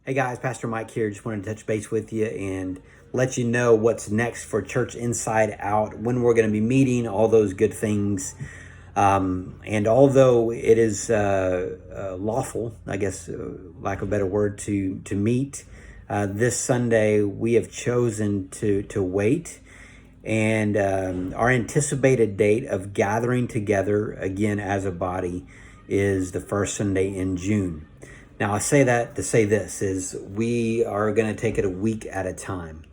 Hey guys, Pastor Mike here. Just wanted to touch base with you and let you know what's next for Church Inside Out, when we're going to be meeting, all those good things. And although it is lawful, I guess, lack of a better word, to meet this Sunday, we have chosen to wait. And our anticipated date of gathering together again as a body is the first Sunday in June. Now, I say that to say this, is we are going to take it a week at a time.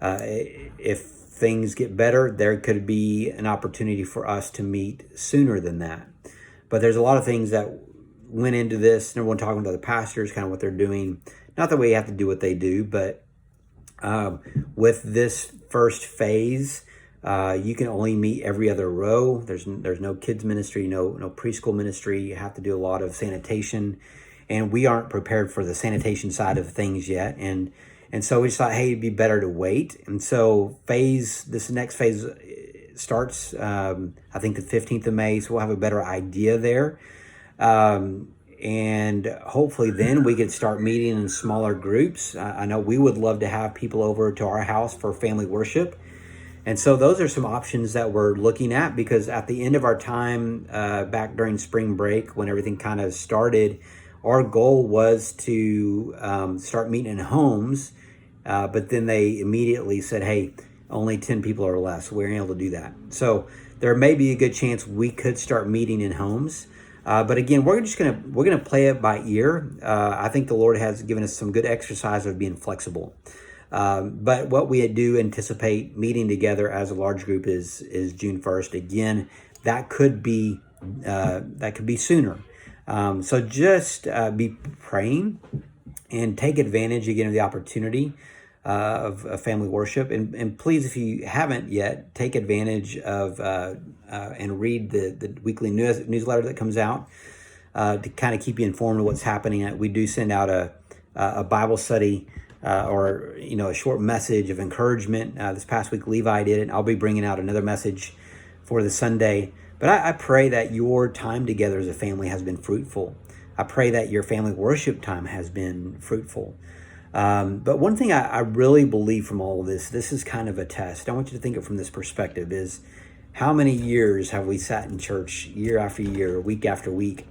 If things get better, there could be an opportunity for us to meet sooner than that. But there's a lot of things that went into this. Number one, talking to the pastors, kind of what they're doing. Not that we have to do what they do, but with this first phase, you can only meet every other row. There's no kids ministry, no preschool ministry. You have to do a lot of sanitation. And we aren't prepared for the sanitation side of things yet. And so we just thought, hey, it'd be better to wait. And so this next phase starts, I think the 15th of May. So we'll have a better idea there. And hopefully then we could start meeting in smaller groups. I know we would love to have people over to our house for family worship. And so those are some options that we're looking at, because at the end of our time back during spring break, when everything kind of started, our goal was to start meeting in homes, but then they immediately said, hey, only 10 people or less. We weren't able to do that. So there may be a good chance we could start meeting in homes. But again, we're gonna play it by ear. I think the Lord has given us some good exercise of being flexible. But what we do anticipate meeting together as a large group is June 1st. Again, that could be sooner. So just be praying and take advantage again of the opportunity of family worship. And please, if you haven't yet, take advantage of and read the weekly newsletter that comes out to kind of keep you informed of what's happening. We do send out a Bible study or a short message of encouragement. This past week, Levi did it. I'll be bringing out another message for the Sunday. But I pray that your time together as a family has been fruitful. I pray that your family worship time has been fruitful. But one thing I really believe from all of this is kind of a test. I want you to think of it from this perspective, is how many years have we sat in church year after year, week after week?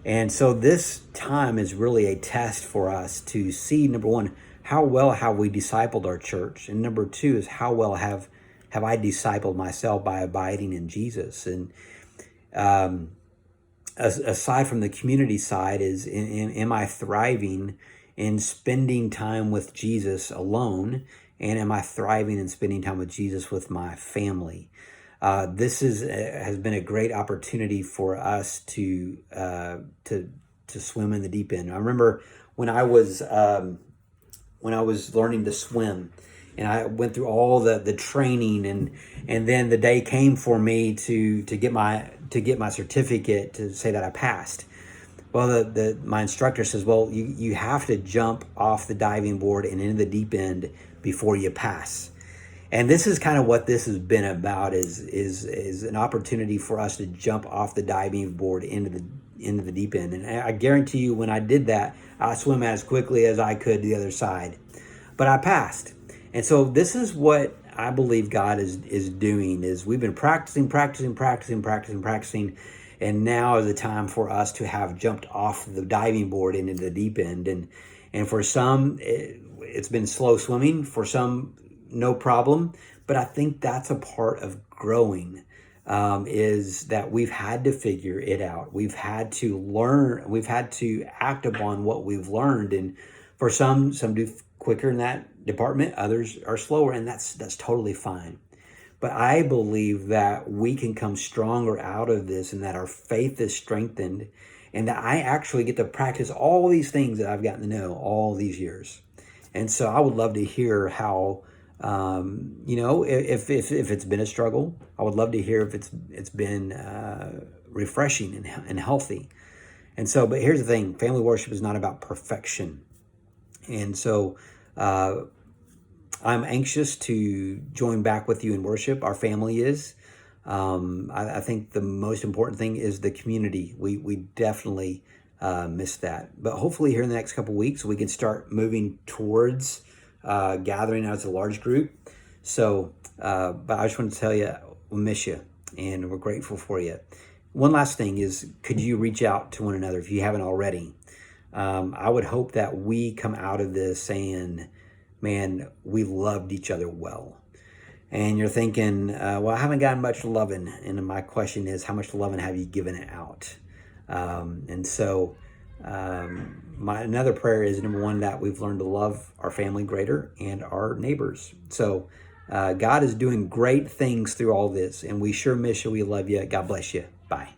And so this time is really a test for us to see, number one, how well have we discipled our church? And number two is, how well have I discipled myself by abiding in Jesus? And aside from the community side, am I thriving in spending time with Jesus alone? And am I thriving in spending time with Jesus with my family? This has been a great opportunity for us to swim in the deep end. I remember when I was learning to swim, and I went through all the training, and then the day came for me to get my certificate to say that I passed. Well, my instructor says, well, you have to jump off the diving board and into the deep end before you pass. And this is kind of what this has been about, is an opportunity for us to jump off the diving board into the deep end. And I guarantee you, when I did that, I swim as quickly as I could to the other side. But I passed. And so this is what I believe God is doing, is we've been practicing, and now is the time for us to have jumped off the diving board into the deep end. And for some, it's been slow swimming. For some, no problem. But I think that's a part of growing, is that we've had to figure it out. We've had to learn. We've had to act upon what we've learned. And for some do quicker in that department, others are slower, and that's totally fine. But I believe that we can come stronger out of this, and that our faith is strengthened, and that I actually get to practice all these things that I've gotten to know all these years. And so I would love to hear how, if it's been a struggle. I would love to hear if it's been refreshing and healthy. And so, but here's the thing: family worship is not about perfection. And so I'm anxious to join back with you in worship. Our family is. I think the most important thing is the community. We definitely miss that. But hopefully here in the next couple of weeks, we can start moving towards gathering as a large group. So, but I just want to tell you, we miss you and we're grateful for you. One last thing is, could you reach out to one another if you haven't already? I would hope that we come out of this saying, man, we loved each other well. And you're thinking, well, I haven't gotten much loving. And my question is, how much loving have you given it out? And so my another prayer is, number one, that we've learned to love our family greater and our neighbors. So God is doing great things through all this, and we sure miss you. We love you. God bless you. Bye.